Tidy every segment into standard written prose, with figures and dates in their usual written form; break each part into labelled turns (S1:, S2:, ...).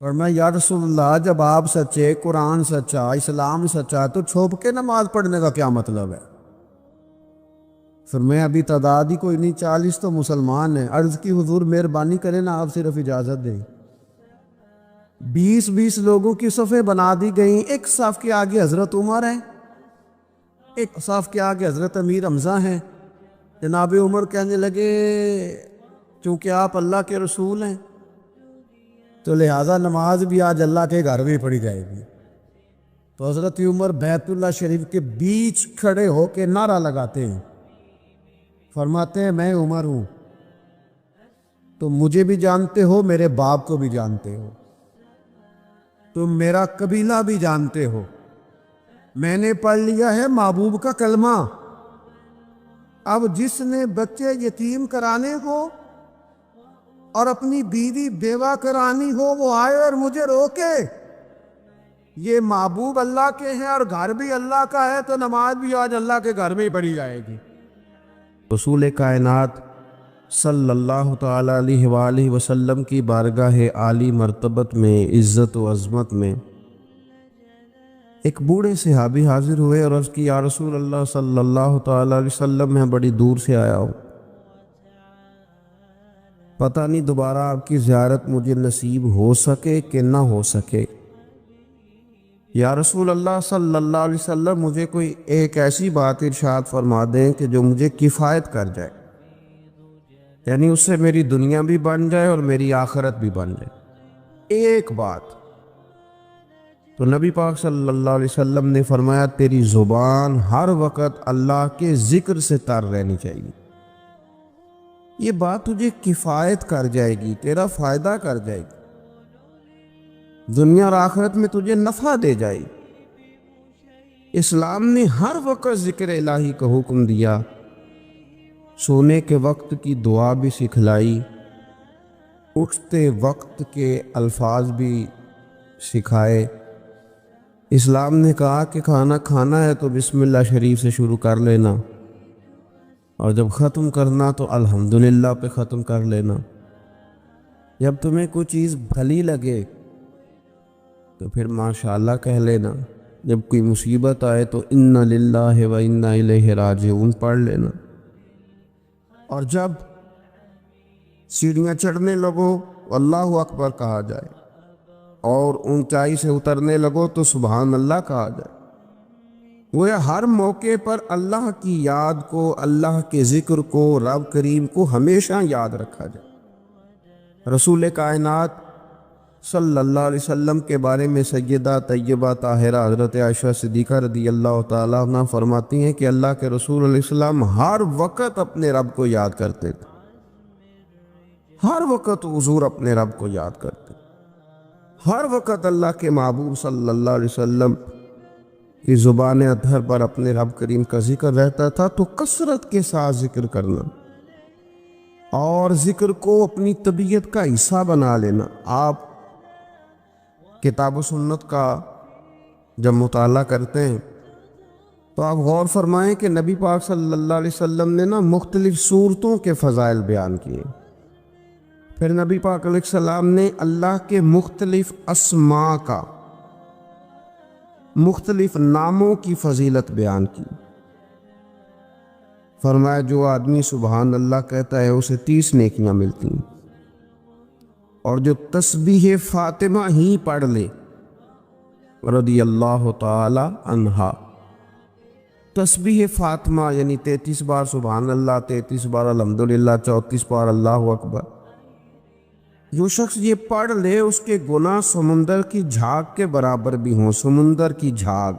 S1: فرمایا یا رسول اللہ جب آپ سچے، قرآن سچا، اسلام سچا، تو چھوپ کے نماز پڑھنے کا کیا مطلب ہے؟ فرمایا ابھی تعداد ہی کوئی نہیں، 40 تو مسلمان ہیں۔ عرض کی حضور مہربانی کریں نا، آپ صرف اجازت دیں۔ 20 لوگوں کی صفیں بنا دی گئیں، ایک صف کے آگے حضرت عمر ہیں، ایک صف کے آگے حضرت امیر حمزہ ہیں۔ جناب عمر کہنے لگے چونکہ آپ اللہ کے رسول ہیں تو لہٰذا نماز بھی آج اللہ کے گھر میں پڑھی جائے گی۔ تو حضرت عمر بیت اللہ شریف کے بیچ کھڑے ہو کے نعرہ لگاتے ہیں، فرماتے ہیں میں عمر ہوں، تم مجھے بھی جانتے ہو، میرے باپ کو بھی جانتے ہو، تم میرا قبیلہ بھی جانتے ہو، میں نے پڑھ لیا ہے محبوب کا کلمہ۔ اب جس نے بچے یتیم کرانے ہو اور اپنی بیوی بیوہ کرانی ہو وہ آئے اور مجھے روکے۔ یہ محبوب اللہ کے ہیں اور گھر بھی اللہ کا ہے، تو نماز بھی آج اللہ کے گھر میں ہی پڑھی جائے گی۔ رسول کائنات صلی اللہ تعالیٰ علیہ وآلہ وسلم کی بارگاہ عالی مرتبت میں، عزت و عظمت میں، ایک بوڑھے صحابی حاضر ہوئے اور عرض کی یا رسول اللہ صلی اللہ تعالیٰ علیہ وسلم میں بڑی دور سے آیا ہوں، پتہ نہیں دوبارہ آپ کی زیارت مجھے نصیب ہو سکے کہ نہ ہو سکے۔ یا رسول اللہ صلی اللہ علیہ وسلم مجھے کوئی ایک ایسی بات ارشاد فرما دیں کہ جو مجھے کفایت کر جائے، یعنی اس سے میری دنیا بھی بن جائے اور میری آخرت بھی بن جائے، ایک بات۔ تو نبی پاک صلی اللہ علیہ وسلم نے فرمایا تیری زبان ہر وقت اللہ کے ذکر سے تر رہنی چاہیے، یہ بات تجھے کفایت کر جائے گی، تیرا فائدہ کر جائے گی، دنیا اور آخرت میں تجھے نفع دے جائے گی۔ اسلام نے ہر وقت ذکر الہی کا حکم دیا، سونے کے وقت کی دعا بھی سکھلائی، اٹھتے وقت کے الفاظ بھی سکھائے۔ اسلام نے کہا کہ کھانا کھانا ہے تو بسم اللہ شریف سے شروع کر لینا، اور جب ختم کرنا تو الحمدللہ پہ ختم کر لینا۔ جب تمہیں کوئی چیز بھلی لگے تو پھر ماشاءاللہ کہہ لینا، جب کوئی مصیبت آئے تو انا للہ و انا الیہ راجعون پڑھ لینا، اور جب سیڑھیاں چڑھنے لگو اللہ اکبر کہا جائے، اور اونچائی سے اترنے لگو تو سبحان اللہ کہا جائے۔ وہ ہر موقع پر اللہ کی یاد کو، اللہ کے ذکر کو، رب کریم کو ہمیشہ یاد رکھا جائے۔ رسول کائنات صلی اللہ علیہ وسلم کے بارے میں سیدہ طیبہ طاہرہ حضرت عائشہ صدیقہ رضی اللہ تعالیٰ عنہ فرماتی ہیں کہ اللہ کے رسول علیہ السلام ہر وقت اپنے رب کو یاد کرتے تھے، ہر وقت حضور اپنے رب کو یاد کرتے، ہر وقت اللہ کے محبوب صلی اللہ علیہ وسلم کی زبان اطہر پر اپنے رب کریم کا ذکر رہتا تھا۔ تو کثرت کے ساتھ ذکر کرنا اور ذکر کو اپنی طبیعت کا حصہ بنا لینا۔ آپ کتاب و سنت کا جب مطالعہ کرتے ہیں تو آپ غور فرمائیں کہ نبی پاک صلی اللہ علیہ وسلم نے مختلف صورتوں کے فضائل بیان کیے، پھر نبی پاک علیہ السلام نے اللہ کے مختلف اسماء کا، مختلف ناموں کی فضیلت بیان کی۔ فرمایا جو آدمی سبحان اللہ کہتا ہے اسے 30 نیکیاں ملتی ہیں، اور جو تسبیح فاطمہ ہی پڑھ لے رضی اللہ تعالی عنہا، تسبیح فاطمہ یعنی 33 بار سبحان اللہ، 33 بار الحمدللہ، 34 بار اللہ اکبر، جو شخص یہ پڑھ لے اس کے گناہ سمندر کی جھاگ کے برابر بھی ہوں۔ سمندر کی جھاگ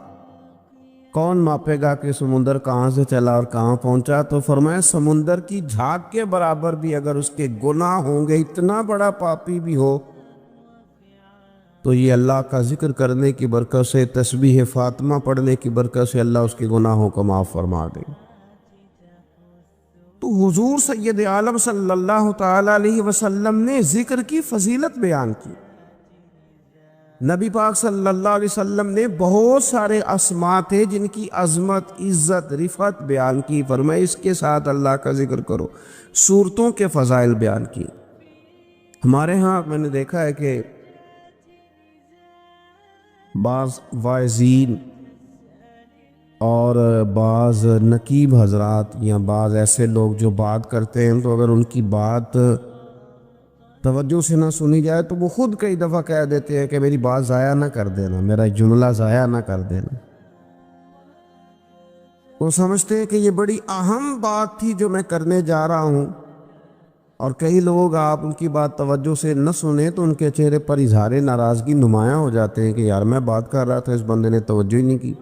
S1: کون ماپے گا کہ سمندر کہاں سے چلا اور کہاں پہنچا؟ تو فرمایا سمندر کی جھاگ کے برابر بھی اگر اس کے گناہ ہوں گے، اتنا بڑا پاپی بھی ہو، تو یہ اللہ کا ذکر کرنے کی برکت سے، تسبیح فاطمہ پڑھنے کی برکت سے اللہ اس کے گناہوں کو معاف فرما دے۔ تو حضور سید عالم صلی اللہ تعالیٰ علیہ وسلم نے ذکر کی فضیلت بیان کی۔ نبی پاک صلی اللہ علیہ وسلم نے بہت سارے اسماء تھے جن کی عظمت، عزت، رفعت بیان کی، فرمایا اس کے ساتھ اللہ کا ذکر کرو۔ صورتوں کے فضائل بیان کی۔ ہمارے ہاں میں نے دیکھا ہے کہ بعض واعظین اور بعض نقیب حضرات یا بعض ایسے لوگ جو بات کرتے ہیں تو اگر ان کی بات توجہ سے نہ سنی جائے تو وہ خود کئی دفعہ کہہ دیتے ہیں کہ میری بات ضائع نہ کر دینا، میرا جملہ ضائع نہ کر دینا۔ وہ سمجھتے ہیں کہ یہ بڑی اہم بات تھی جو میں کرنے جا رہا ہوں، اور کئی لوگ آپ ان کی بات توجہ سے نہ سنیں تو ان کے چہرے پر اظہار ناراضگی نمایاں ہو جاتے ہیں کہ یار میں بات کر رہا تھا، اس بندے نے توجہ ہی نہیں کی۔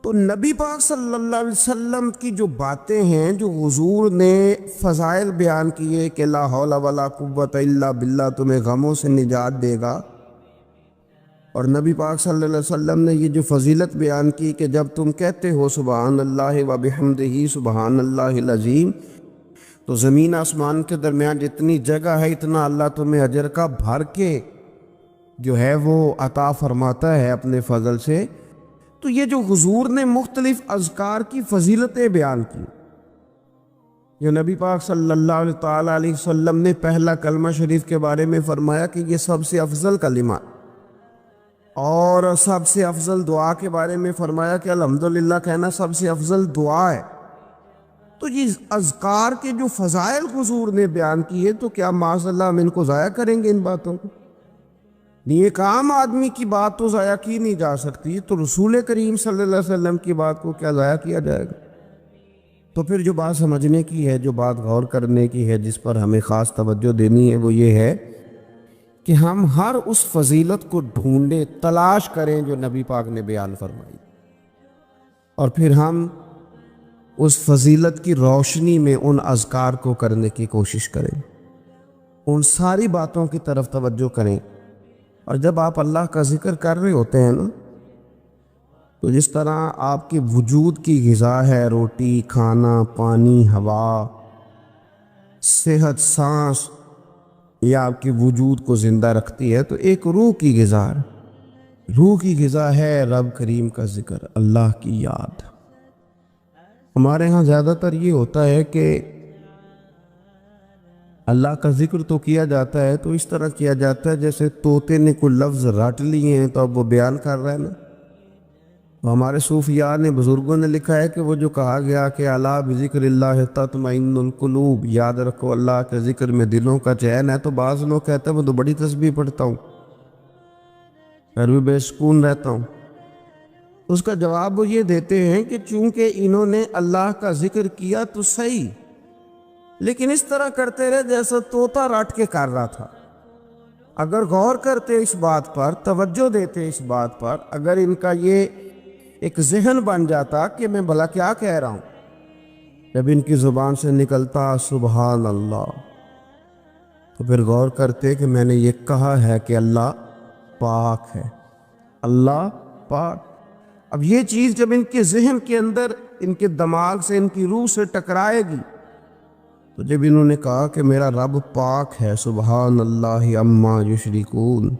S1: تو نبی پاک صلی اللہ علیہ وسلم کی جو باتیں ہیں، جو حضور نے فضائل بیان کیے کہ لا حول ولا قوت الا باللہ تمہیں غموں سے نجات دے گا، اور نبی پاک صلی اللہ علیہ وسلم نے یہ جو فضیلت بیان کی کہ جب تم کہتے ہو سبحان اللہ و بحمدہ سبحان اللہ العظیم، تو زمین آسمان کے درمیان جتنی جگہ ہے اتنا اللہ تمہیں اجر کا بھر کے جو ہے وہ عطا فرماتا ہے اپنے فضل سے۔ تو یہ جو حضور نے مختلف اذکار کی فضیلتیں بیان کی، جو نبی پاک صلی اللہ علیہ وسلم نے پہلا کلمہ شریف کے بارے میں فرمایا کہ یہ سب سے افضل کلمہ، اور سب سے افضل دعا کے بارے میں فرمایا کہ الحمدللہ کہنا سب سے افضل دعا ہے۔ تو یہ اذکار کے جو فضائل حضور نے بیان کیے تو کیا معاذ اللہ ہم ان کو ضائع کریں گے؟ ان باتوں کو ایک عام آدمی کی بات تو ضائع کی نہیں جا سکتی، تو رسول کریم صلی اللہ علیہ وسلم کی بات کو کیا ضائع کیا جائے گا؟ تو پھر جو بات سمجھنے کی ہے، جو بات غور کرنے کی ہے، جس پر ہمیں خاص توجہ دینی ہے، وہ یہ ہے کہ ہم ہر اس فضیلت کو ڈھونڈیں، تلاش کریں جو نبی پاک نے بیان فرمائی، اور پھر ہم اس فضیلت کی روشنی میں ان اذکار کو کرنے کی کوشش کریں، ان ساری باتوں کی طرف توجہ کریں۔ اور جب آپ اللہ کا ذکر کر رہے ہوتے ہیں نا، تو جس طرح آپ کے وجود کی غذا ہے، روٹی، کھانا، پانی، ہوا، صحت، سانس، یہ آپ کے وجود کو زندہ رکھتی ہے، تو ایک روح کی غذا ہے۔ روح کی غذا ہے رب کریم کا ذکر، اللہ کی یاد۔ ہمارے ہاں زیادہ تر یہ ہوتا ہے کہ اللہ کا ذکر تو کیا جاتا ہے تو اس طرح کیا جاتا ہے جیسے طوطے نے کوئی لفظ رٹ لیے ہیں تو اب وہ بیان کر رہا ہے نا۔ تو ہمارے صوفیاء نے، بزرگوں نے لکھا ہے کہ وہ جو کہا گیا کہ الا بذکر اللہ تطمئن القلوب، یاد رکھو اللہ کے ذکر میں دلوں کا چین ہے، تو بعض لوگ کہتے ہیں وہ تو بڑی تسبیح پڑھتا ہوں، پھر بھی بے سکون رہتا ہوں۔ اس کا جواب وہ یہ دیتے ہیں کہ چونکہ انہوں نے اللہ کا ذکر کیا تو صحیح، لیکن اس طرح کرتے رہے جیسا طوطا رٹ کے کر رہا تھا۔ اگر غور کرتے اس بات پر، توجہ دیتے اس بات پر، اگر ان کا یہ ایک ذہن بن جاتا کہ میں بھلا کیا کہہ رہا ہوں، جب ان کی زبان سے نکلتا سبحان اللہ، تو پھر غور کرتے کہ میں نے یہ کہا ہے کہ اللہ پاک ہے، اللہ پاک۔ اب یہ چیز جب ان کے ذہن کے اندر، ان کے دماغ سے، ان کی روح سے ٹکرائے گی، تو جب انہوں نے کہا کہ میرا رب پاک ہے، سبحان اللہ عما یشرکون،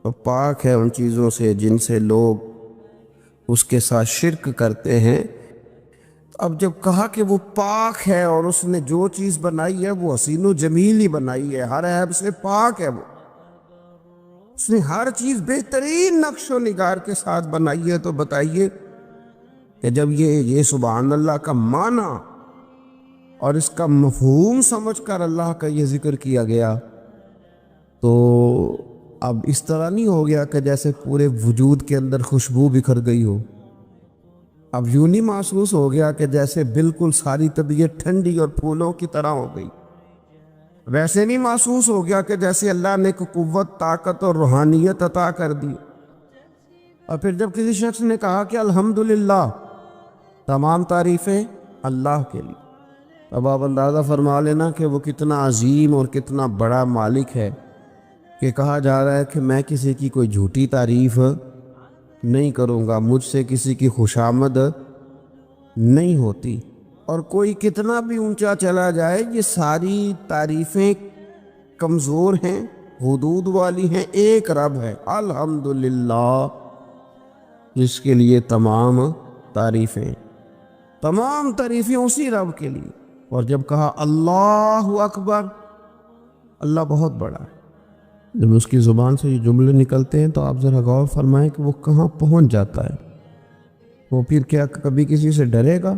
S1: تو پاک ہے ان چیزوں سے جن سے لوگ اس کے ساتھ شرک کرتے ہیں۔ اب جب کہا کہ وہ پاک ہے اور اس نے جو چیز بنائی ہے وہ حسین و جمیل ہی بنائی ہے، ہر عیب سے پاک ہے، وہ اس نے ہر چیز بہترین نقش و نگار کے ساتھ بنائی ہے، تو بتائیے کہ جب یہ سبحان اللہ کا معنی اور اس کا مفہوم سمجھ کر اللہ کا یہ ذکر کیا گیا، تو اب اس طرح نہیں ہو گیا کہ جیسے پورے وجود کے اندر خوشبو بکھر گئی ہو۔ اب یوں نہیں محسوس ہو گیا کہ جیسے بالکل ساری طبیعت ٹھنڈی اور پھولوں کی طرح ہو گئی۔ ویسے نہیں محسوس ہو گیا کہ جیسے اللہ نے قوت، طاقت اور روحانیت عطا کر دی۔ اور پھر جب کسی شخص نے کہا کہ الحمدللہ، تمام تعریفیں اللہ کے لیے، اب آپ اندازہ فرما لینا کہ وہ کتنا عظیم اور کتنا بڑا مالک ہے کہ کہا جا رہا ہے کہ میں کسی کی کوئی جھوٹی تعریف نہیں کروں گا، مجھ سے کسی کی خوشامد نہیں ہوتی، اور کوئی کتنا بھی اونچا چلا جائے یہ ساری تعریفیں کمزور ہیں، حدود والی ہیں۔ ایک رب ہے الحمدللہ، جس کے لیے تمام تعریفیں اسی رب کے لیے۔ اور جب کہا اللہ اکبر، اللہ بہت بڑا ہے، جب اس کی زبان سے یہ جملے نکلتے ہیں تو آپ ذرا غور فرمائیں کہ وہ کہاں پہنچ جاتا ہے۔ وہ پھر کیا کبھی کسی سے ڈرے گا؟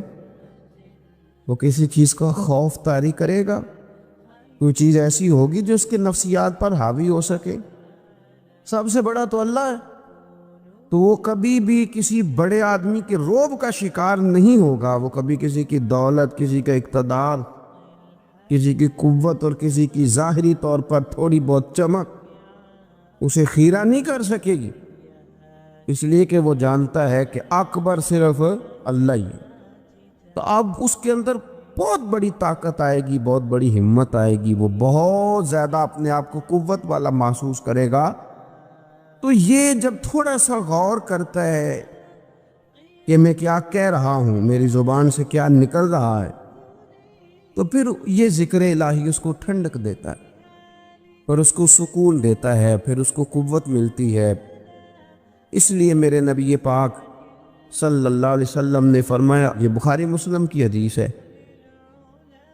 S1: وہ کسی چیز کا خوف طاری کرے گا؟ کوئی چیز ایسی ہوگی جو اس کے نفسیات پر حاوی ہو سکے؟ سب سے بڑا تو اللہ ہے، تو وہ کبھی بھی کسی بڑے آدمی کے رعب کا شکار نہیں ہوگا۔ وہ کبھی کسی کی دولت، کسی کا اقتدار، کسی کی قوت اور کسی کی ظاہری طور پر تھوڑی بہت چمک اسے خیرہ نہیں کر سکے گی، اس لیے کہ وہ جانتا ہے کہ اکبر صرف اللہ ہی ہے۔ تو اب اس کے اندر بہت بڑی طاقت آئے گی، بہت بڑی ہمت آئے گی، وہ بہت زیادہ اپنے آپ کو قوت والا محسوس کرے گا۔ تو یہ جب تھوڑا سا غور کرتا ہے کہ میں کیا کہہ رہا ہوں، میری زبان سے کیا نکل رہا ہے، تو پھر یہ ذکر الہی اس کو ٹھنڈک دیتا ہے اور اس کو سکون دیتا ہے، پھر اس کو قوت ملتی ہے۔ اس لیے میرے نبی پاک صلی اللہ علیہ وسلم نے فرمایا، یہ بخاری مسلم کی حدیث ہے،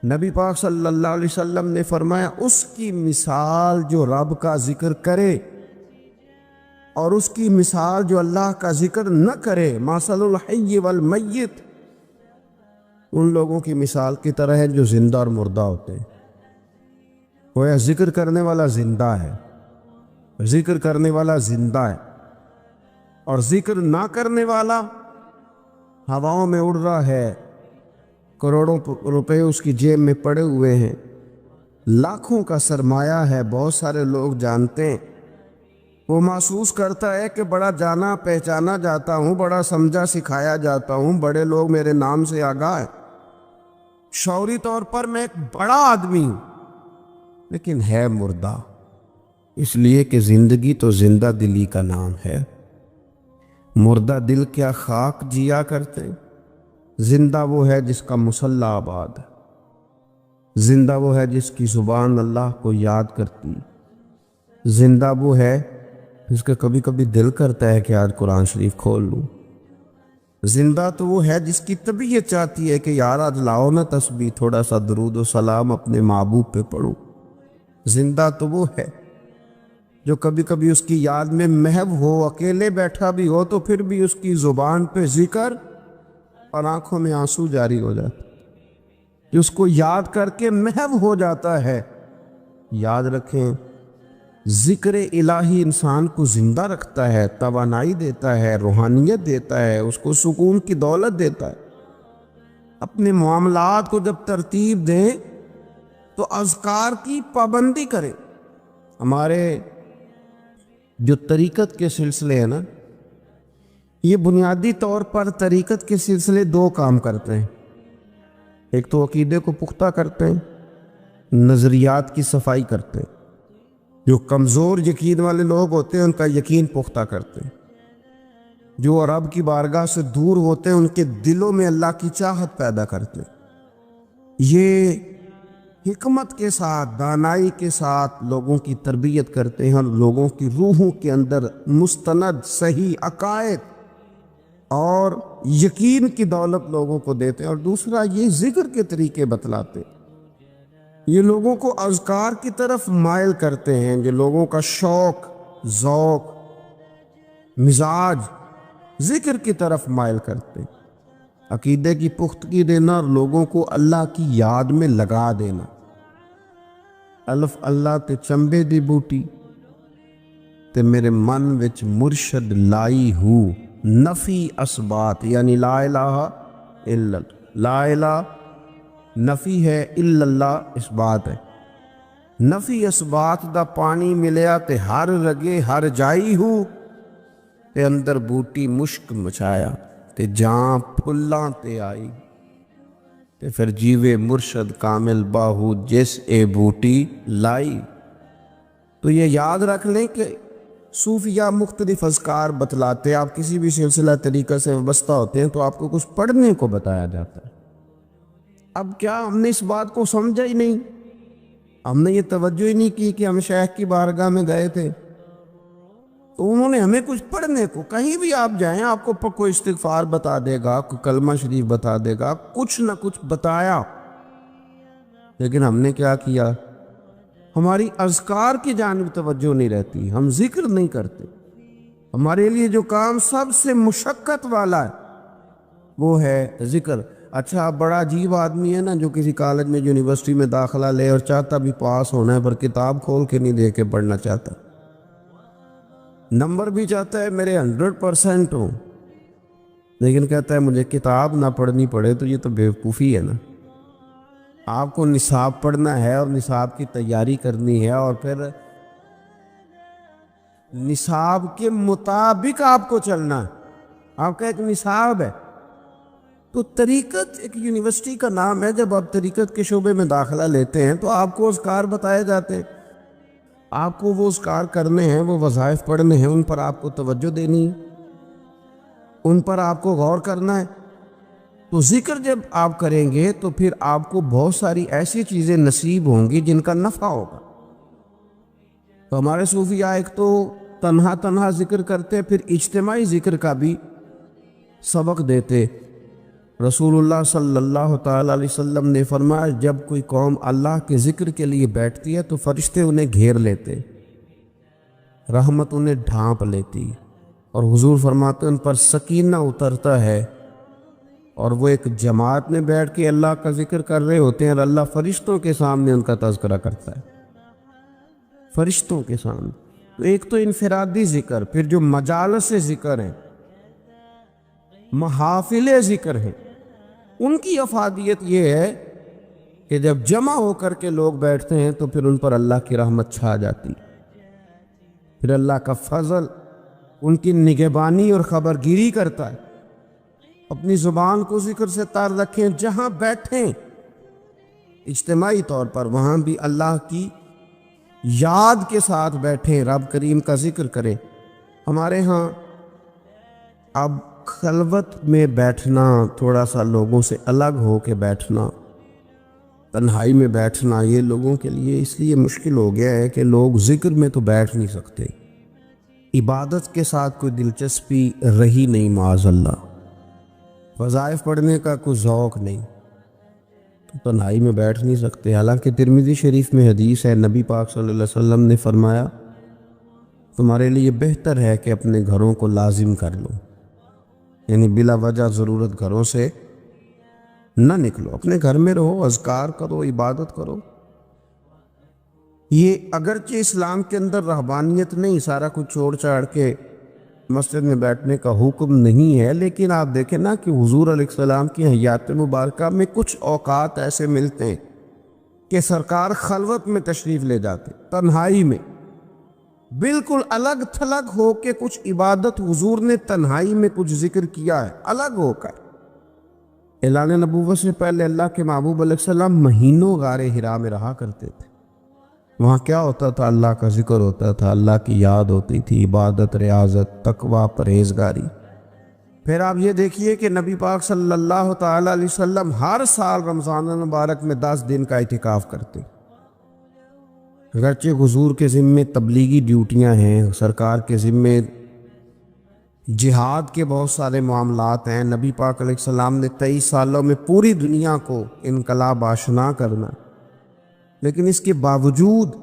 S1: نبی پاک صلی اللہ علیہ وسلم نے فرمایا، اس کی مثال جو رب کا ذکر کرے اور اس کی مثال جو اللہ کا ذکر نہ کرے، مثل الحی والمیت، ان لوگوں کی مثال کی طرح ہے جو زندہ اور مردہ ہوتے ہیں۔ گویا ذکر کرنے والا زندہ ہے، ذکر کرنے والا زندہ ہے، اور ذکر نہ کرنے والا ہواؤں میں اڑ رہا ہے، کروڑوں روپے اس کی جیب میں پڑے ہوئے ہیں، لاکھوں کا سرمایہ ہے، بہت سارے لوگ جانتے ہیں، وہ محسوس کرتا ہے کہ بڑا جانا پہچانا جاتا ہوں، بڑا سمجھا سکھایا جاتا ہوں، بڑے لوگ میرے نام سے آگاہ ہیں، شعوری طور پر میں ایک بڑا آدمی ہوں، لیکن ہے مردہ، اس لیے کہ زندگی تو زندہ دلی کا نام ہے۔ مردہ دل کیا خاک جیا کرتے، زندہ وہ ہے جس کا مصلی آباد ہے، زندہ وہ ہے جس کی زبان اللہ کو یاد کرتی، زندہ وہ ہے جس کا کبھی کبھی دل کرتا ہے کہ آج قرآن شریف کھول لوں، زندہ تو وہ ہے جس کی طبیعت چاہتی ہے کہ یار آج لاؤ نا تسبیح، تھوڑا سا درود و سلام اپنے محبوب پہ پڑھو، زندہ تو وہ ہے جو کبھی کبھی اس کی یاد میں محو ہو، اکیلے بیٹھا بھی ہو تو پھر بھی اس کی زبان پہ ذکر اور آنکھوں میں آنسو جاری ہو جاتا، جو اس کو یاد کر کے محو ہو جاتا ہے۔ یاد رکھیں، ذکر الہی انسان کو زندہ رکھتا ہے، توانائی دیتا ہے، روحانیت دیتا ہے، اس کو سکون کی دولت دیتا ہے۔ اپنے معاملات کو جب ترتیب دیں تو اذکار کی پابندی کریں۔ ہمارے جو طریقت کے سلسلے ہیں نا، یہ بنیادی طور پر طریقت کے سلسلے دو کام کرتے ہیں، ایک تو عقیدے کو پختہ کرتے ہیں، نظریات کی صفائی کرتے ہیں، جو کمزور یقین والے لوگ ہوتے ہیں ان کا یقین پختہ کرتے ہیں، جو رب کی بارگاہ سے دور ہوتے ہیں ان کے دلوں میں اللہ کی چاہت پیدا کرتے ہیں۔ یہ حکمت کے ساتھ، دانائی کے ساتھ لوگوں کی تربیت کرتے ہیں اور لوگوں کی روحوں کے اندر مستند صحیح عقائد اور یقین کی دولت لوگوں کو دیتے ہیں۔ اور دوسرا یہ ذکر کے طریقے بتلاتے ہیں، یہ لوگوں کو اذکار کی طرف مائل کرتے ہیں، جو لوگوں کا شوق، ذوق، مزاج ذکر کی طرف مائل کرتے ہیں۔ عقیدے کی پختگی دینا اور لوگوں کو اللہ کی یاد میں لگا دینا۔ الف اللہ تے چنبے دی بوٹی تے میرے من وچ مرشد لائی ہو، نفی اسبات، یعنی لا الہ الا اللہ، لا الہ نفی ہے، الا اللہ اس بات ہے، نفی اس بات دا پانی ملیا تے ہر رگے ہر جائی ہو، تے اندر بوٹی مشک مچایا تے جاں پھلاں تے آئی، تے پھر جیوے مرشد کامل باہو جس اے بوٹی لائی۔ تو یہ یاد رکھ لیں کہ صوفیہ مختلف اذکار بتلاتے ہیں، آپ کسی بھی سلسلہ طریقہ سے وابستہ ہوتے ہیں تو آپ کو کچھ پڑھنے کو بتایا جاتا ہے۔ اب کیا ہم نے اس بات کو سمجھا ہی نہیں، ہم نے یہ توجہ ہی نہیں کی کہ ہم شیخ کی بارگاہ میں گئے تھے تو انہوں نے ہمیں کچھ پڑھنے کو، کہیں بھی آپ جائیں آپ کو کوئی استغفار بتا دے گا، کوئی کلمہ شریف بتا دے گا، کچھ نہ کچھ بتایا، لیکن ہم نے کیا کیا؟ ہماری اذکار کی جانب توجہ نہیں رہتی، ہم ذکر نہیں کرتے۔ ہمارے لیے جو کام سب سے مشقت والا ہے وہ ہے ذکر۔ اچھا، آپ بڑا عجیب آدمی ہے نا جو کسی کالج میں یونیورسٹی میں داخلہ لے اور چاہتا بھی پاس ہونا ہے، پر کتاب کھول کے نہیں دے کے پڑھنا چاہتا، نمبر بھی چاہتا ہے میرے 100% ہوں، لیکن کہتا ہے مجھے کتاب نہ پڑھنی پڑے، تو یہ تو بیوقوفی ہے نا۔ آپ کو نصاب پڑھنا ہے اور نصاب کی تیاری کرنی ہے، اور پھر نصاب کے مطابق آپ کو چلنا ہے۔ آپ کا ایک نصاب ہے، تو طریقت ایک یونیورسٹی کا نام ہے۔ جب آپ طریقت کے شعبے میں داخلہ لیتے ہیں تو آپ کو اذکار بتائے جاتے ہیں، آپ کو وہ اذکار کرنے ہیں، وہ وظائف پڑھنے ہیں، ان پر آپ کو توجہ دینی ہے، ان پر آپ کو غور کرنا ہے۔ تو ذکر جب آپ کریں گے تو پھر آپ کو بہت ساری ایسی چیزیں نصیب ہوں گی جن کا نفع ہوگا۔ تو ہمارے صوفیاء ایک تو تنہا ذکر کرتے، پھر اجتماعی ذکر کا بھی سبق دیتے۔ رسول اللہ صلی اللہ تعالیٰ علیہ وسلم نے فرمایا، جب کوئی قوم اللہ کے ذکر کے لیے بیٹھتی ہے تو فرشتے انہیں گھیر لیتے، رحمت انہیں ڈھانپ لیتی، اور حضور فرماتے ان پر سکینہ اترتا ہے، اور وہ ایک جماعت میں بیٹھ کے اللہ کا ذکر کر رہے ہوتے ہیں، اور اللہ فرشتوں کے سامنے ان کا تذکرہ کرتا ہے، فرشتوں کے سامنے۔ تو ایک تو انفرادی ذکر، پھر جو مجالس ذکر ہیں، محافل ذکر ہیں، ان کی افادیت یہ ہے کہ جب جمع ہو کر کے لوگ بیٹھتے ہیں تو پھر ان پر اللہ کی رحمت چھا جاتی، پھر اللہ کا فضل ان کی نگہبانی اور خبرگیری کرتا ہے۔ اپنی زبان کو ذکر سے تار رکھیں، جہاں بیٹھیں اجتماعی طور پر وہاں بھی اللہ کی یاد کے ساتھ بیٹھیں، رب کریم کا ذکر کریں۔ ہمارے ہاں اب خلوت میں بیٹھنا، تھوڑا سا لوگوں سے الگ ہو کے بیٹھنا، تنہائی میں بیٹھنا، یہ لوگوں کے لیے اس لیے مشکل ہو گیا ہے کہ لوگ ذکر میں تو بیٹھ نہیں سکتے، عبادت کے ساتھ کوئی دلچسپی رہی نہیں، معاذ اللہ، وظائف پڑھنے کا کوئی ذوق نہیں، تو تنہائی میں بیٹھ نہیں سکتے۔ حالانکہ ترمذی شریف میں حدیث ہے، نبی پاک صلی اللہ علیہ وسلم نے فرمایا، تمہارے لیے بہتر ہے کہ اپنے گھروں کو لازم کر لو، یعنی بلا وجہ ضرورت گھروں سے نہ نکلو، اپنے گھر میں رہو، اذکار کرو، عبادت کرو۔ یہ اگرچہ اسلام کے اندر رہبانیت نہیں، سارا کچھ چھوڑ چھاڑ کے مسجد میں بیٹھنے کا حکم نہیں ہے، لیکن آپ دیکھیں نا کہ حضور علیہ السلام کی حیات مبارکہ میں کچھ اوقات ایسے ملتے ہیں کہ سرکار خلوت میں تشریف لے جاتے، تنہائی میں، بالکل الگ تھلگ ہو کے کچھ عبادت حضور نے تنہائی میں کچھ ذکر کیا ہے، الگ ہو کر۔ اعلان نبوت سے پہلے اللہ کے محبوب علیہ السلام مہینوں غار حرا میں رہا کرتے تھے۔ وہاں کیا ہوتا تھا؟ اللہ کا ذکر ہوتا تھا، اللہ کی یاد ہوتی تھی، عبادت، ریاضت، تقوی، پرہیزگاری۔ پھر آپ یہ دیکھیے کہ نبی پاک صلی اللہ تعالیٰ علیہ وسلم ہر سال رمضان المبارک میں 10 دن کا اعتکاف کرتے۔ اگرچہ حضور کے ذمے تبلیغی ڈیوٹیاں ہیں، سرکار کے ذمے جہاد کے بہت سارے معاملات ہیں، نبی پاک علیہ السلام نے 23 سالوں میں پوری دنیا کو انقلاب آشنا کرنا، لیکن اس کے باوجود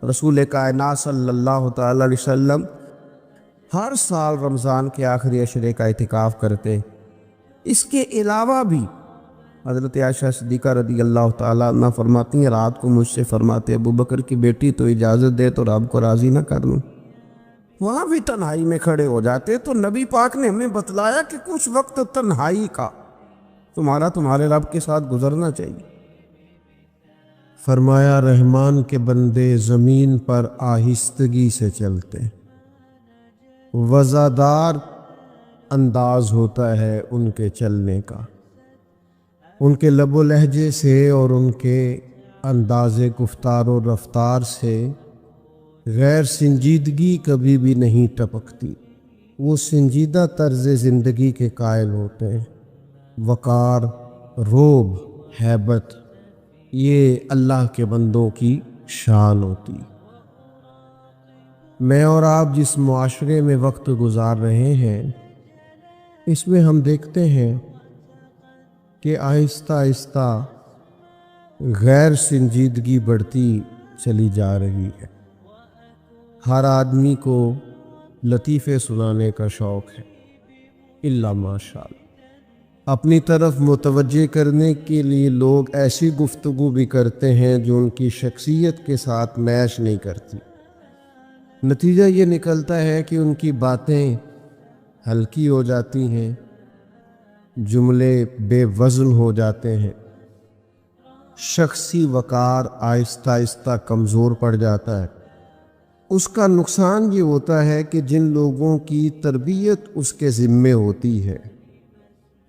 S1: رسول کائنات صلی اللہ تعالیٰ علیہ وسلم ہر سال رمضان کے آخری عشرے کا اعتکاف کرتے۔ اس کے علاوہ بھی حضرت عائشہ صدیقہ رضی اللہ تعالیٰ عنہ فرماتی ہیں، رات کو مجھ سے فرماتے، ابو بکر کی بیٹی تو اجازت دے تو رب کو راضی نہ کر لوں۔ وہاں بھی تنہائی میں کھڑے ہو جاتے۔ تو نبی پاک نے ہمیں بتلایا کہ کچھ وقت تنہائی کا تمہارے رب کے ساتھ گزرنا چاہیے۔ فرمایا، رحمان کے بندے زمین پر آہستگی سے چلتے، وزادار انداز ہوتا ہے ان کے چلنے کا، ان کے لب و لہجے سے اور ان کے انداز گفتار و رفتار سے غیر سنجیدگی کبھی بھی نہیں ٹپکتی۔ وہ سنجیدہ طرز زندگی کے قائل ہوتے ہیں، وقار، روب، ہیبت، یہ اللہ کے بندوں کی شان ہوتی۔ میں اور آپ جس معاشرے میں وقت گزار رہے ہیں، اس میں ہم دیکھتے ہیں کہ آہستہ آہستہ غیر سنجیدگی بڑھتی چلی جا رہی ہے۔ ہر آدمی کو لطیفے سنانے کا شوق ہے، الا ماشاء اللہ۔ اپنی طرف متوجہ کرنے کے لیے لوگ ایسی گفتگو بھی کرتے ہیں جو ان کی شخصیت کے ساتھ میچ نہیں کرتی۔ نتیجہ یہ نکلتا ہے کہ ان کی باتیں ہلکی ہو جاتی ہیں، جملے بے وزن ہو جاتے ہیں، شخصی وقار آہستہ آہستہ کمزور پڑ جاتا ہے۔ اس کا نقصان یہ ہوتا ہے کہ جن لوگوں کی تربیت اس کے ذمے ہوتی ہے،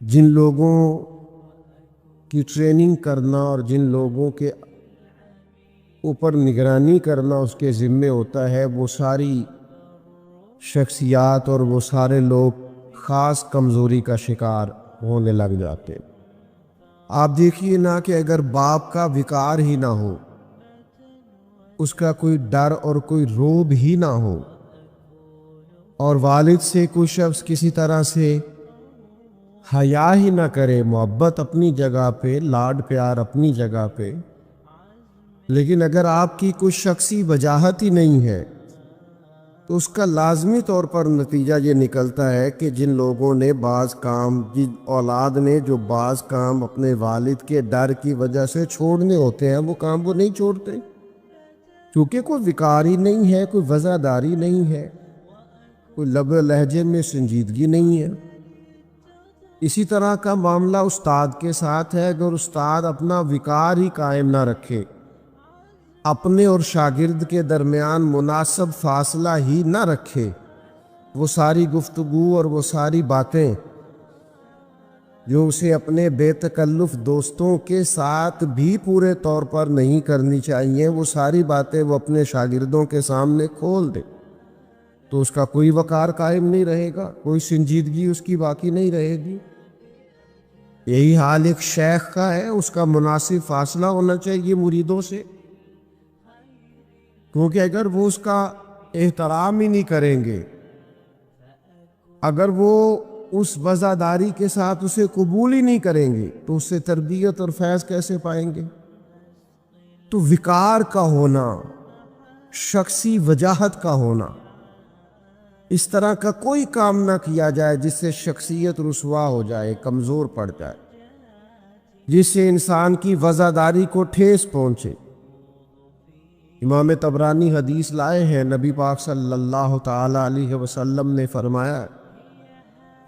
S1: جن لوگوں کی ٹریننگ کرنا اور جن لوگوں کے اوپر نگرانی کرنا اس کے ذمے ہوتا ہے، وہ ساری شخصیات اور وہ سارے لوگ خاص کمزوری کا شکار ہونے لگ جاتے ہیں۔ آپ دیکھیے نا کہ اگر باپ کا وقار ہی نہ ہو، اس کا کوئی ڈر اور کوئی روب ہی نہ ہو، اور والد سے کوئی شخص کسی طرح سے حیا ہی نہ کرے، محبت اپنی جگہ پہ، لاڈ پیار اپنی جگہ پہ، لیکن اگر آپ کی کوئی شخصی وجاہت ہی نہیں ہے تو اس کا لازمی طور پر نتیجہ یہ نکلتا ہے کہ جن لوگوں نے جن اولاد نے جو بعض کام اپنے والد کے ڈر کی وجہ سے چھوڑنے ہوتے ہیں، وہ کام وہ نہیں چھوڑتے، کیونکہ کوئی وقار ہی نہیں ہے، کوئی وفاداری نہیں ہے، کوئی لب لہجے میں سنجیدگی نہیں ہے۔ اسی طرح کا معاملہ استاد کے ساتھ ہے۔ اگر استاد اپنا وقار ہی قائم نہ رکھے، اپنے اور شاگرد کے درمیان مناسب فاصلہ ہی نہ رکھے، وہ ساری گفتگو اور وہ ساری باتیں جو اسے اپنے بے تکلف دوستوں کے ساتھ بھی پورے طور پر نہیں کرنی چاہیے، وہ ساری باتیں وہ اپنے شاگردوں کے سامنے کھول دے، تو اس کا کوئی وقار قائم نہیں رہے گا، کوئی سنجیدگی اس کی باقی نہیں رہے گی۔ یہی حال ایک شیخ کا ہے، اس کا مناسب فاصلہ ہونا چاہیے مریدوں سے، کیونکہ اگر وہ اس کا احترام ہی نہیں کریں گے، اگر وہ اس وفاداری کے ساتھ اسے قبول ہی نہیں کریں گے، تو اس سے تربیت اور فیض کیسے پائیں گے؟ تو وقار کا ہونا، شخصی وجاہت کا ہونا، اس طرح کا کوئی کام نہ کیا جائے جس سے شخصیت رسوا ہو جائے، کمزور پڑ جائے، جس سے انسان کی وفاداری کو ٹھیس پہنچے۔ امام طبرانی حدیث لائے ہیں، نبی پاک صلی اللہ تعالی علیہ وسلم نے فرمایا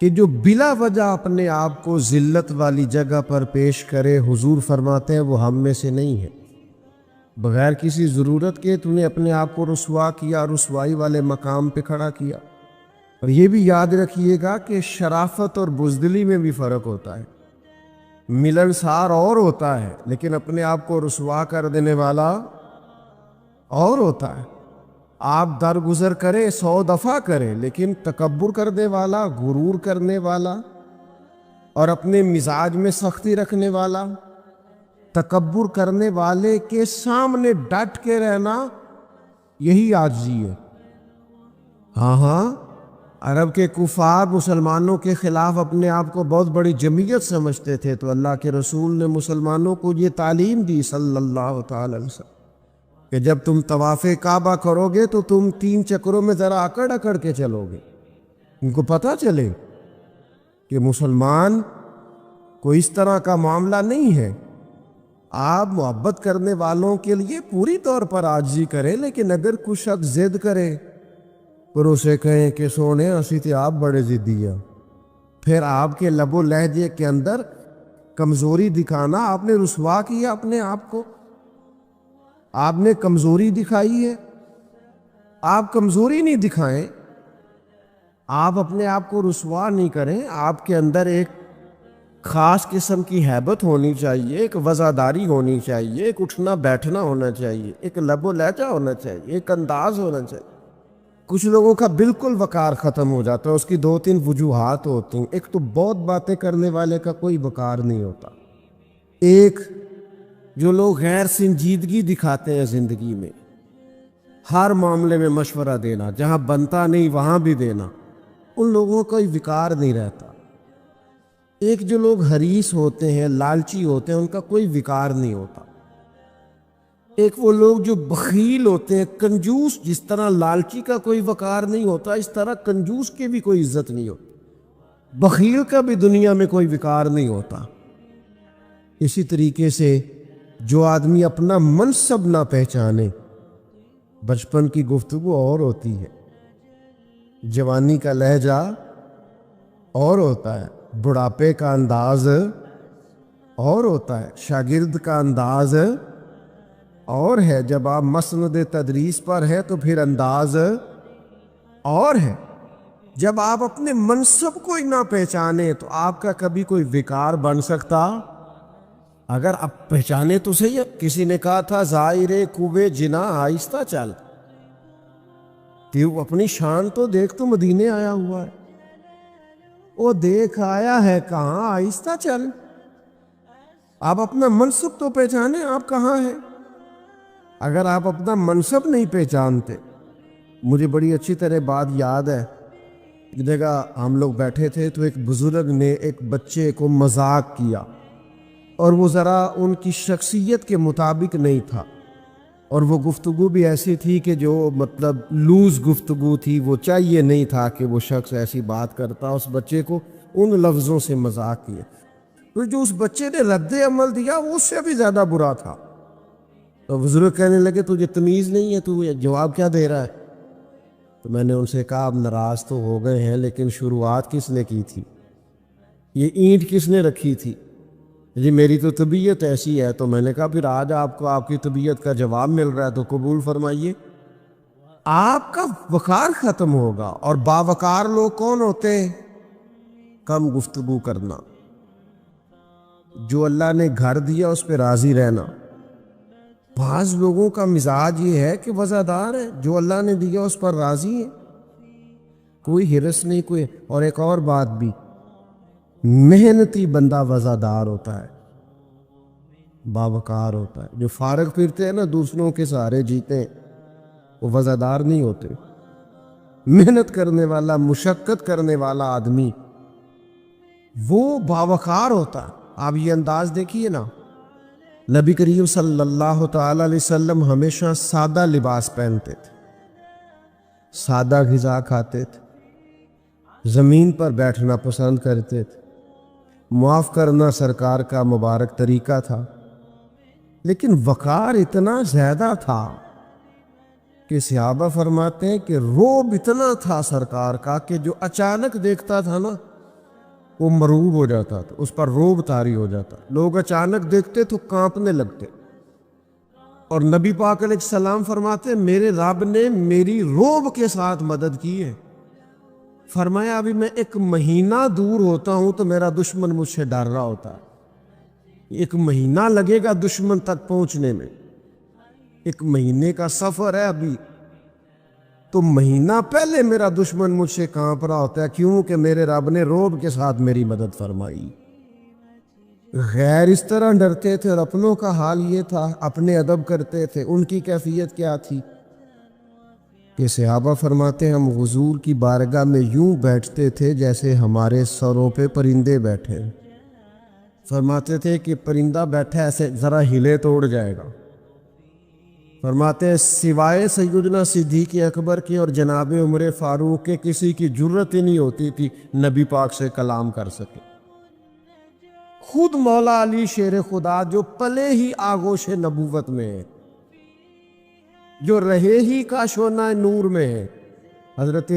S1: کہ جو بلا وجہ اپنے آپ کو ذلت والی جگہ پر پیش کرے، حضور فرماتے ہیں وہ ہم میں سے نہیں ہے۔ بغیر کسی ضرورت کے تم نے اپنے آپ کو رسوا کیا، رسوائی والے مقام پہ کھڑا کیا۔ اور یہ بھی یاد رکھیے گا کہ شرافت اور بزدلی میں بھی فرق ہوتا ہے۔ ملنسار اور ہوتا ہے، لیکن اپنے آپ کو رسوا کر دینے والا اور ہوتا ہے۔ آپ درگزر کریں 100 دفعہ کریں، لیکن تکبر کرنے والا، غرور کرنے والا اور اپنے مزاج میں سختی رکھنے والا، تکبر کرنے والے کے سامنے ڈٹ کے رہنا، یہی عاجزی ہے۔ ہاں، عرب کے کفار مسلمانوں کے خلاف اپنے آپ کو بہت بڑی جمعیت سمجھتے تھے، تو اللہ کے رسول نے مسلمانوں کو یہ تعلیم دی صلی اللہ تعالی علیہ وسلم کہ جب تم طواف کعبہ کرو گے تو تم 3 چکروں میں ذرا اکڑ اکڑ کے چلو گے، ان کو پتہ چلے کہ مسلمان کوئی اس طرح کا معاملہ نہیں ہے۔ آپ محبت کرنے والوں کے لیے پوری طور پر عاجزی کریں، لیکن اگر کچھ شخص ضد کرے اور اسے کہیں کہ سونے اسی تے آپ بڑے ضدی ہیں، پھر آپ کے لب و لہجے کے اندر کمزوری دکھانا، آپ نے رسوا کیا اپنے آپ کو، آپ نے کمزوری دکھائی ہے۔ آپ کمزوری نہیں دکھائیں، آپ اپنے آپ کو رسوا نہیں کریں، آپ کے اندر ایک خاص قسم کی ہیبت ہونی چاہیے، ایک وفاداری ہونی چاہیے، ایک اٹھنا بیٹھنا ہونا چاہیے، ایک لب و لہجہ ہونا چاہیے، ایک انداز ہونا چاہیے۔ کچھ لوگوں کا بالکل وقار ختم ہو جاتا ہے، اس کی 2-3 وجوہات ہوتی ہیں۔ ایک تو بہت باتیں کرنے والے کا کوئی وقار نہیں ہوتا، ایک جو لوگ غیر سنجیدگی دکھاتے ہیں زندگی میں، ہر معاملے میں مشورہ دینا، جہاں بنتا نہیں وہاں بھی دینا، ان لوگوں کا کوئی وقار نہیں رہتا۔ ایک جو لوگ حریص ہوتے ہیں، لالچی ہوتے ہیں، ان کا کوئی وقار نہیں ہوتا۔ ایک وہ لوگ جو بخیل ہوتے ہیں، کنجوس، جس طرح لالچی کا کوئی وقار نہیں ہوتا اس طرح کنجوس کی بھی کوئی عزت نہیں ہوتی، بخیل کا بھی دنیا میں کوئی وقار نہیں ہوتا۔ اسی طریقے سے جو آدمی اپنا منصب نہ پہچانے، بچپن کی گفتگو اور ہوتی ہے، جوانی کا لہجہ اور ہوتا ہے، بڑھاپے کا انداز اور ہوتا ہے، شاگرد کا انداز اور ہے، جب آپ مسند تدریس پر ہے تو پھر انداز اور ہے۔ جب آپ اپنے منصب کو ہی نہ پہچانے تو آپ کا کبھی کوئی وقار بن سکتا؟ اگر آپ پہچانے تو صحیح ہے۔ کسی نے کہا تھا زائر کوبے جنا آہستہ چل، تو اپنی شان تو دیکھ، تو مدینے آیا ہوا ہے، وہ دیکھ آیا ہے کہاں، آہستہ چل۔ آپ اپنا منصب تو پہچانے، آپ کہاں ہیں۔ اگر آپ اپنا منصب نہیں پہچانتے، مجھے بڑی اچھی طرح بات یاد ہے، ایک جگہ ہم لوگ بیٹھے تھے تو ایک بزرگ نے ایک بچے کو مذاق کیا، اور وہ ذرا ان کی شخصیت کے مطابق نہیں تھا، اور وہ گفتگو بھی ایسی تھی کہ جو مطلب لوز گفتگو تھی، وہ چاہیے نہیں تھا کہ وہ شخص ایسی بات کرتا۔ اس بچے کو ان لفظوں سے مذاق کیا، تو جو اس بچے نے رد عمل دیا وہ اس سے بھی زیادہ برا تھا۔ تو بزرگ کہنے لگے تجھے تمیز نہیں ہے، تو یہ جواب کیا دے رہا ہے؟ تو میں نے ان سے کہا اب ناراض تو ہو گئے ہیں، لیکن شروعات کس نے کی تھی؟ یہ اینٹ کس نے رکھی تھی؟ جی میری تو طبیعت ایسی ہے۔ تو میں نے کہا پھر آج آپ کو آپ کی طبیعت کا جواب مل رہا ہے تو قبول فرمائیے۔ آپ کا وقار ختم ہوگا، اور باوقار لوگ کون ہوتے ہیں؟ کم گفتگو کرنا، جو اللہ نے گھر دیا اس پہ راضی رہنا۔ بعض لوگوں کا مزاج یہ ہے کہ وزادار ہے، جو اللہ نے دیا اس پر راضی ہے، کوئی ہرس نہیں کوئی۔ اور ایک اور بات بھی، محنتی بندہ وزادار ہوتا ہے، باوقار ہوتا ہے۔ جو فارغ پھرتے ہیں نا، دوسروں کے سہارے جیتے ہیں، وہ وزادار نہیں ہوتے۔ محنت کرنے والا، مشقت کرنے والا آدمی وہ باوقار ہوتا ہے۔ آپ یہ انداز دیکھیے نا، نبی کریم صلی اللہ تعالی علیہ وسلم ہمیشہ سادہ لباس پہنتے تھے، سادہ غذا کھاتے تھے، زمین پر بیٹھنا پسند کرتے تھے، معاف کرنا سرکار کا مبارک طریقہ تھا۔ لیکن وقار اتنا زیادہ تھا کہ صحابہ فرماتے ہیں کہ روب اتنا تھا سرکار کا کہ جو اچانک دیکھتا تھا نا وہ مروب ہو جاتا تھا، اس پر روب طاری ہو جاتا۔ لوگ اچانک دیکھتے تو کانپنے لگتے، اور نبی پاک علیہ السلام فرماتے میرے رب نے میری روب کے ساتھ مدد کی ہے۔ فرمایا ابھی میں ایک مہینہ دور ہوتا ہوں تو میرا دشمن مجھ سے ڈر رہا ہوتا ہے۔ ایک مہینہ لگے گا دشمن تک پہنچنے میں، ایک مہینے کا سفر ہے ابھی، تو مہینہ پہلے میرا دشمن مجھ سے کانپ رہا ہوتا ہے، کیوں کہ میرے رب نے روب کے ساتھ میری مدد فرمائی۔ غیر اس طرح ڈرتے تھے، اور اپنوں کا حال یہ تھا، اپنے ادب کرتے تھے۔ ان کی کیفیت کیا تھی کہ صحابہ فرماتے ہیں ہم حضور کی بارگاہ میں یوں بیٹھتے تھے جیسے ہمارے سروں پہ پرندے بیٹھے۔ فرماتے تھے کہ پرندہ بیٹھا ایسے ذرا ہلے تو اڑ جائے گا۔ فرماتے ہیں سوائے سیدنا صدیق اکبر کے اور جناب عمر فاروق کے کسی کی جرت ہی نہیں ہوتی تھی نبی پاک سے کلام کر سکے۔ خود مولا علی شیر خدا جو پلے ہی آغوش نبوت میں ہے، جو رہے ہی کاشونہ نور میں ہے، حضرت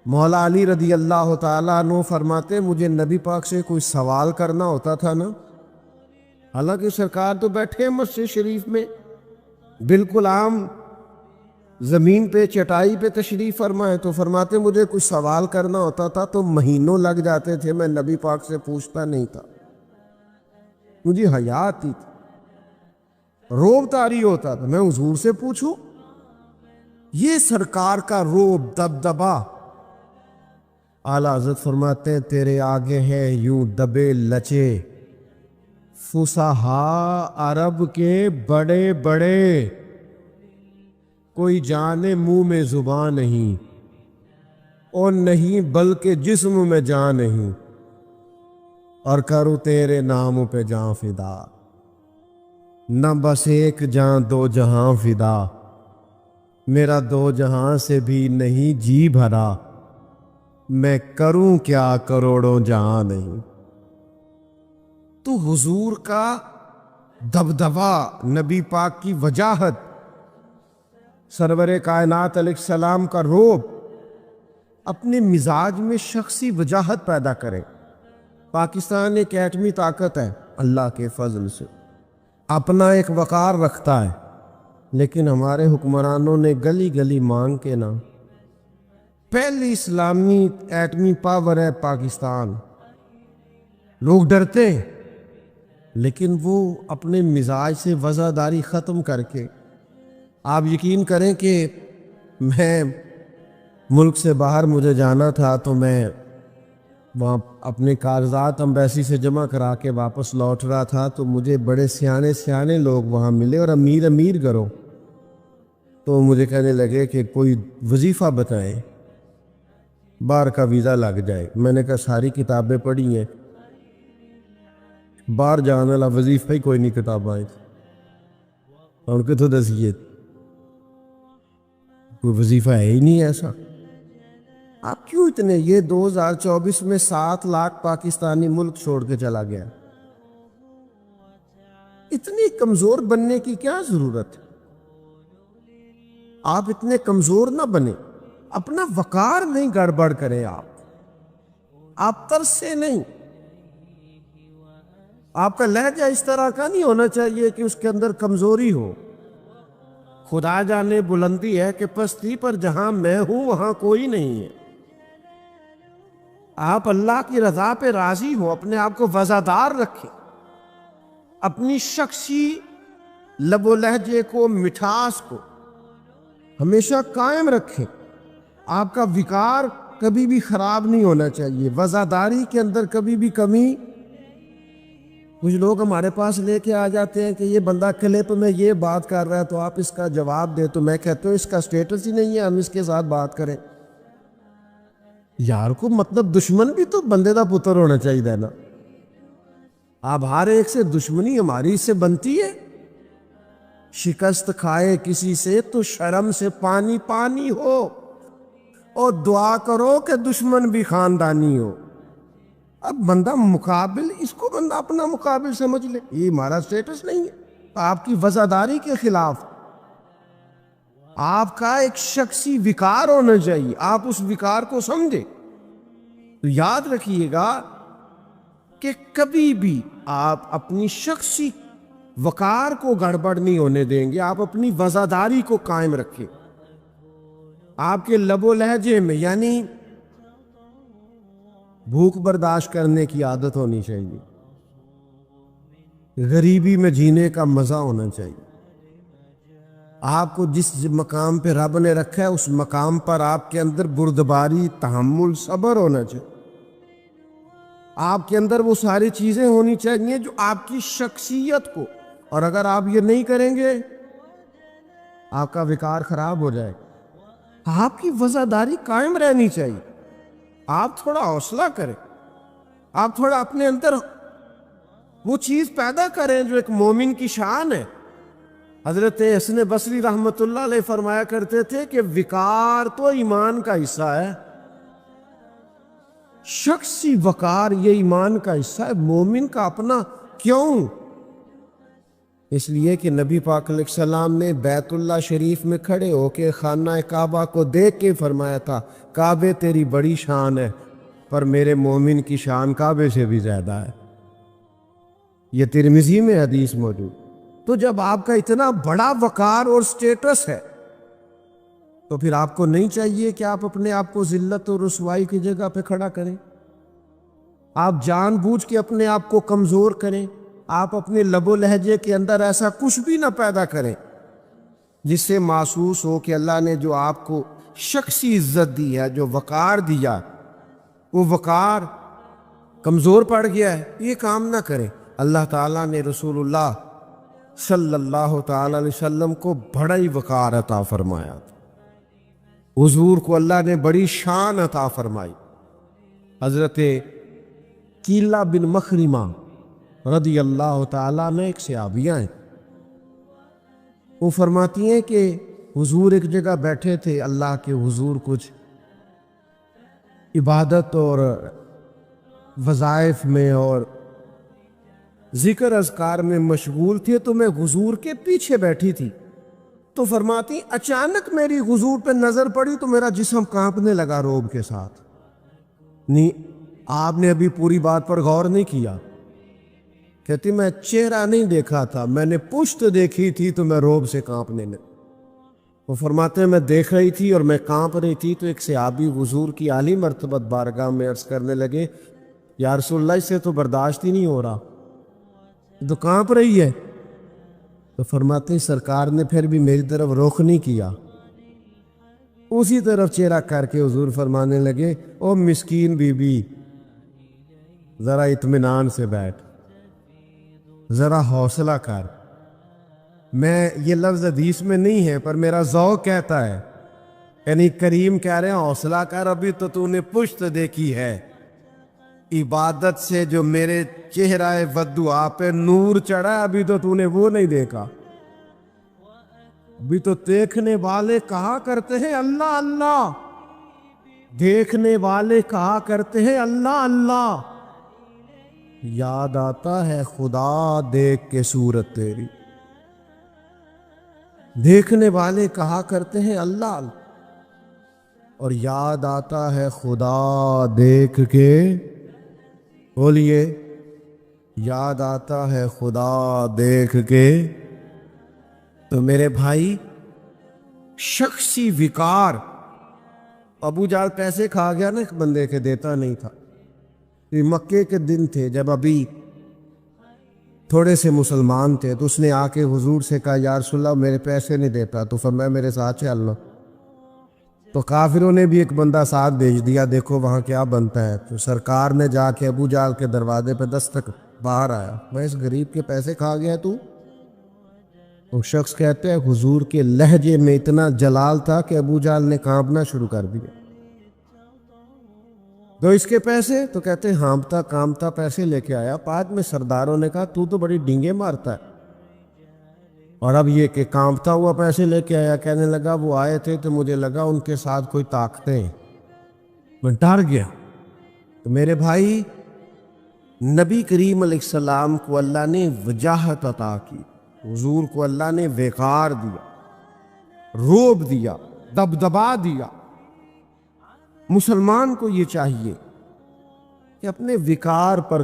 S1: مولا علی رضی اللہ تعالیٰ عنہ فرماتے مجھے نبی پاک سے کوئی سوال کرنا ہوتا تھا نا، حالانکہ سرکار تو بیٹھے مسجد شریف میں، بالکل عام زمین پہ چٹائی پہ تشریف فرمائے، تو فرماتے مجھے کچھ سوال کرنا ہوتا تھا تو مہینوں لگ جاتے تھے، میں نبی پاک سے پوچھتا نہیں تھا، مجھے حیا آتی تھی، روب طاری ہوتا تھا، میں حضور سے پوچھوں۔ یہ سرکار کا روب، دبدبا۔ اعلیٰ حضرت فرماتے ہیں تیرے آگے ہیں یوں دبے لچے فصحا عرب کے بڑے بڑے، کوئی جانے منہ میں زبان نہیں، اور نہیں بلکہ جسم میں جان نہیں، اور کروں تیرے نام پہ جان فدا۔ نہ بس ایک جان دو جہاں فدا، میرا دو جہاں سے بھی نہیں جی بھرا، میں کروں کیا کروڑوں جہاں نہیں۔ تو حضور کا دبدبا، نبی پاک کی وجاہت، سرور کائنات علیہ السلام کا روب اپنے مزاج میں شخصی وجاہت پیدا کرے۔ پاکستان ایک ایٹمی طاقت ہے اللہ کے فضل سے، اپنا ایک وقار رکھتا ہے، لیکن ہمارے حکمرانوں نے گلی گلی مانگ کے نا، پہلی اسلامی ایٹمی پاور ہے پاکستان، لوگ ڈرتے ہیں، لیکن وہ اپنے مزاج سے وزاداری ختم کر کے، آپ یقین کریں کہ میں ملک سے باہر مجھے جانا تھا تو میں وہاں اپنے کاغذات امبیسی سے جمع کرا کے واپس لوٹ رہا تھا، تو مجھے بڑے سیانے لوگ وہاں ملے اور امیر گرو، تو مجھے کہنے لگے کہ کوئی وظیفہ بتائیں باہر کا ویزا لگ جائے۔ میں نے کہا ساری کتابیں پڑھی ہیں، باہر جانے والا وظیفہ ہی کوئی نہیں کتابیں، ان کے تو دسیے کوئی وظیفہ ہے ہی نہیں ایسا۔ آپ کیوں اتنے، یہ 2024 میں 7 لاکھ پاکستانی ملک چھوڑ کے چلا گیا، اتنی کمزور بننے کی کیا ضرورت ہے؟ آپ اتنے کمزور نہ بنے، اپنا وقار نہیں گڑبڑ کریں، آپ ترسے نہیں، آپ کا لہجہ اس طرح کا نہیں ہونا چاہیے کہ اس کے اندر کمزوری ہو۔ خدا جانے بلندی ہے کہ پستی پر جہاں میں ہوں وہاں کوئی نہیں ہے۔ آپ اللہ کی رضا پہ راضی ہو، اپنے آپ کو وزادار رکھیں، اپنی شخصی لب و لہجے کو، مٹھاس کو ہمیشہ قائم رکھیں۔ آپ کا وقار کبھی بھی خراب نہیں ہونا چاہیے، وزاداری کے اندر کبھی بھی کمی۔ کچھ لوگ ہمارے پاس لے کے آ جاتے ہیں کہ یہ بندہ کلپ میں یہ بات کر رہا ہے تو آپ اس کا جواب دیں، تو میں کہتا ہوں اس کا سٹیٹس ہی نہیں ہے ہم اس کے ساتھ بات کریں۔ یار کو مطلب دشمن بھی تو بندے دا پتر ہونا چاہیے نا، آپ ہر ایک سے دشمنی ہماری اس سے بنتی ہے۔ شکست کھائے کسی سے تو شرم سے پانی پانی ہو، اور دعا کرو کہ دشمن بھی خاندانی ہو۔ اب بندہ مقابل، اس کو بندہ اپنا مقابل سمجھ لے، یہ ہمارا سٹیٹس نہیں ہے۔ آپ کی وزاداری کے خلاف آپ کا ایک شخصی وقار ہونا چاہیے، آپ اس وقار کو سمجھے۔ تو یاد رکھیے گا کہ کبھی بھی آپ اپنی شخصی وقار کو گڑبڑ نہیں ہونے دیں گے، آپ اپنی وزاداری کو قائم رکھیں۔ آپ کے لب و لہجے میں یعنی بھوک برداشت کرنے کی عادت ہونی چاہیے، غریبی میں جینے کا مزہ ہونا چاہیے۔ آپ کو جس مقام پہ رب نے رکھا ہے اس مقام پر آپ کے اندر بردباری، تحمل، صبر ہونا چاہیے۔ آپ کے اندر وہ ساری چیزیں ہونی چاہیے جو آپ کی شخصیت کو، اور اگر آپ یہ نہیں کریں گے آپ کا وقار خراب ہو جائے گا۔ آپ کی وزاداری قائم رہنی چاہیے، آپ تھوڑا حوصلہ کریں، آپ تھوڑا اپنے اندر وہ چیز پیدا کریں جو ایک مومن کی شان ہے۔ حضرت حسن بصری رحمۃ اللہ علیہ فرمایا کرتے تھے کہ وقار تو ایمان کا حصہ ہے، شخصی وقار یہ ایمان کا حصہ ہے، مومن کا اپنا کیوں؟ اس لیے کہ نبی پاک علیہ السلام نے بیت اللہ شریف میں کھڑے ہو کے خانہ کعبہ کو دیکھ کے فرمایا تھا، کعبے تیری بڑی شان ہے پر میرے مومن کی شان کعبے سے بھی زیادہ ہے۔ یہ ترمذی میں حدیث موجود۔ تو جب آپ کا اتنا بڑا وقار اور سٹیٹس ہے تو پھر آپ کو نہیں چاہیے کہ آپ اپنے آپ کو ذلت اور رسوائی کی جگہ پہ کھڑا کریں، آپ جان بوجھ کے اپنے آپ کو کمزور کریں، آپ اپنے لب و لہجے کے اندر ایسا کچھ بھی نہ پیدا کریں جس سے محسوس ہو کہ اللہ نے جو آپ کو شخصی عزت دی ہے، جو وقار دیا، وہ وقار کمزور پڑ گیا ہے۔ یہ کام نہ کریں۔ اللہ تعالیٰ نے رسول اللہ صلی اللہ تعالی علیہ وسلم کو بڑا ہی وقار عطا فرمایا، حضور کو اللہ نے بڑی شان عطا فرمائی۔ حضرت کیلا بن مخرمہ رضی اللہ تعالیٰ نے ایک صحابیہ ہیں، وہ فرماتی ہیں کہ حضور ایک جگہ بیٹھے تھے، اللہ کے حضور کچھ عبادت اور وظائف میں اور ذکر اذکار میں مشغول تھے، تو میں حضور کے پیچھے بیٹھی تھی، تو فرماتی اچانک میری حضور پہ نظر پڑی تو میرا جسم کانپنے لگا رعب کے ساتھ۔ نہیں، آپ نے ابھی پوری بات پر غور نہیں کیا۔ کہتی میں چہرہ نہیں دیکھا تھا، میں نے پشت دیکھی تھی تو میں رعب سے کانپنے لگا۔ وہ فرماتے ہیں میں دیکھ رہی تھی اور میں کانپ رہی تھی، تو ایک صحابی حضور کی اعلی مرتبت بارگاہ میں عرض کرنے لگے یا رسول اللہ اس سے تو برداشت ہی نہیں ہو رہا، تو کانپ رہی ہے۔ تو فرماتے ہیں سرکار نے پھر بھی میری طرف رخ نہیں کیا، اسی طرف چہرہ کر کے حضور فرمانے لگے او مسکین بی بی، ذرا اطمینان سے بیٹھ، ذرا حوصلہ کر۔ میں یہ لفظ حدیث میں نہیں ہے پر میرا ذوق کہتا ہے، یعنی کریم کہہ رہے ہیں حوصلہ کر، ابھی تو نے پشت دیکھی ہے، عبادت سے جو میرے چہرہ ودعا پہ نور چڑھا ابھی تو نے وہ نہیں دیکھا، ابھی تو دیکھنے والے کہا کرتے ہیں اللہ اللہ، دیکھنے والے کہا کرتے ہیں اللہ اللہ، یاد آتا ہے خدا دیکھ کے صورت تیری، دیکھنے والے کہا کرتے ہیں اللہ اللہ، اور یاد آتا ہے خدا دیکھ کے، بولیے یاد آتا ہے خدا دیکھ کے۔ تو میرے بھائی شخصی وقار، ابو جہل پیسے کھا گیا نا ایک بندے کے، دیتا نہیں تھا، یہ مکے کے دن تھے جب ابھی تھوڑے سے مسلمان تھے، تو اس نے آ کے حضور سے کہا یا رسول اللہ میرے پیسے نہیں دیتا، تو فرمایا میرے ساتھ چلنا، تو کافروں نے بھی ایک بندہ ساتھ بھیج دیا، دیکھو وہاں کیا بنتا ہے۔ تو سرکار نے جا کے ابو جہل کے دروازے پہ دستک، باہر آیا، میں اس غریب کے پیسے کھا گیا تو؟ وہ شخص کہتے ہیں حضور کے لہجے میں اتنا جلال تھا کہ ابو جہل نے کانپنا شروع کر دیا، تو اس کے پیسے؟ تو کہتے ہیں ہانپتا کانپتا پیسے لے کے آیا۔ بعد میں سرداروں نے کہا تو ڈنگے ڈینگے مارتا ہے، اور اب یہ کہ کانپتا ہوا پیسے لے کے آیا۔ کہنے لگا وہ آئے تھے تو مجھے لگا ان کے ساتھ کوئی طاقتیں ہیں، میں ڈر گیا۔ تو میرے بھائی نبی کریم علیہ السلام کو اللہ نے وجاہت عطا کی، حضور کو اللہ نے وقار دیا، رعب دیا، دبدبا دیا۔ مسلمان کو یہ چاہیے کہ اپنے وقار پر